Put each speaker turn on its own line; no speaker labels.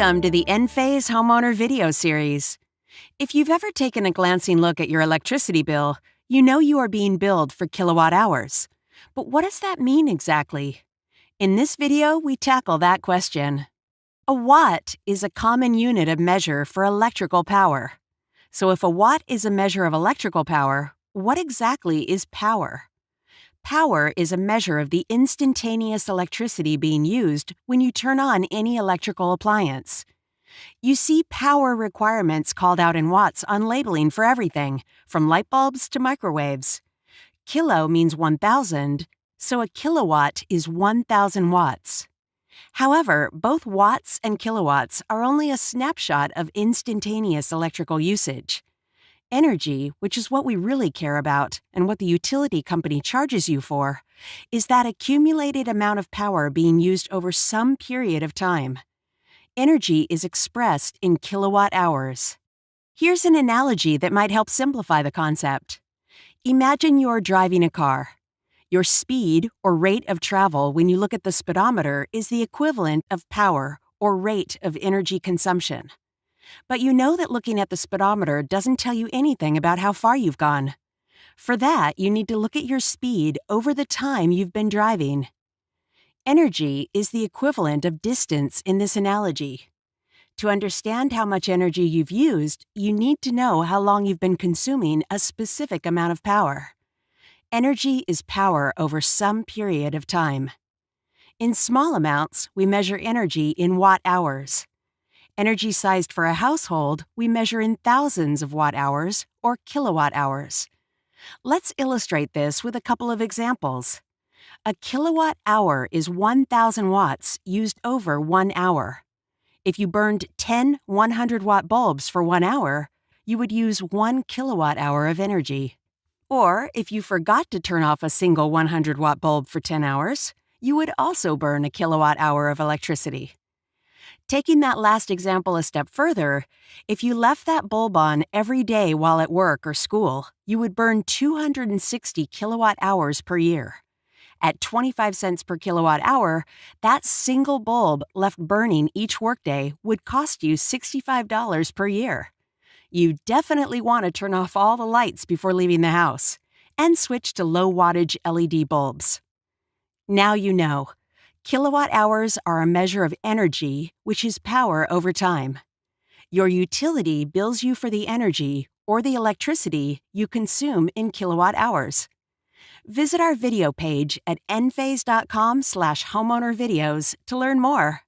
Welcome to the Enphase Homeowner Video Series. If you've ever taken a glancing look at your electricity bill, you know you are being billed for kilowatt hours. But what does that mean exactly? In this video, we tackle that question. A watt is a common unit of measure for electrical power. So if a watt is a measure of electrical power, what exactly is power? Power is a measure of the instantaneous electricity being used when you turn on any electrical appliance. You see power requirements called out in watts on labeling for everything, from light bulbs to microwaves. Kilo means 1,000, so a kilowatt is 1,000 watts. However, both watts and kilowatts are only a snapshot of instantaneous electrical usage. Energy, which is what we really care about and what the utility company charges you for, is that accumulated amount of power being used over some period of time. Energy is expressed in kilowatt hours. Here's an analogy that might help simplify the concept. Imagine you're driving a car. Your speed or rate of travel when you look at the speedometer is the equivalent of power or rate of energy consumption. But you know that looking at the speedometer doesn't tell you anything about how far you've gone. For that, you need to look at your speed over the time you've been driving. Energy is the equivalent of distance in this analogy. To understand how much energy you've used, you need to know how long you've been consuming a specific amount of power. Energy is power over some period of time. In small amounts, we measure energy in watt-hours. Energy sized for a household, we measure in thousands of watt-hours or kilowatt-hours. Let's illustrate this with a couple of examples. A kilowatt-hour is 1,000 watts used over 1 hour. If you burned 10 100-watt bulbs for 1 hour, you would use 1 kilowatt-hour of energy. Or, if you forgot to turn off a single 100-watt bulb for 10 hours, you would also burn a kilowatt-hour of electricity. Taking that last example a step further, if you left that bulb on every day while at work or school, you would burn 260 kilowatt hours per year. At 25 cents per kilowatt hour, that single bulb left burning each workday would cost you $65 per year. You definitely want to turn off all the lights before leaving the house and switch to low-wattage LED bulbs. Now you know. Kilowatt hours are a measure of energy, which is power over time. Your utility bills you for the energy or the electricity you consume in kilowatt hours. Visit our video page at enphase.com/homeownervideos to learn more.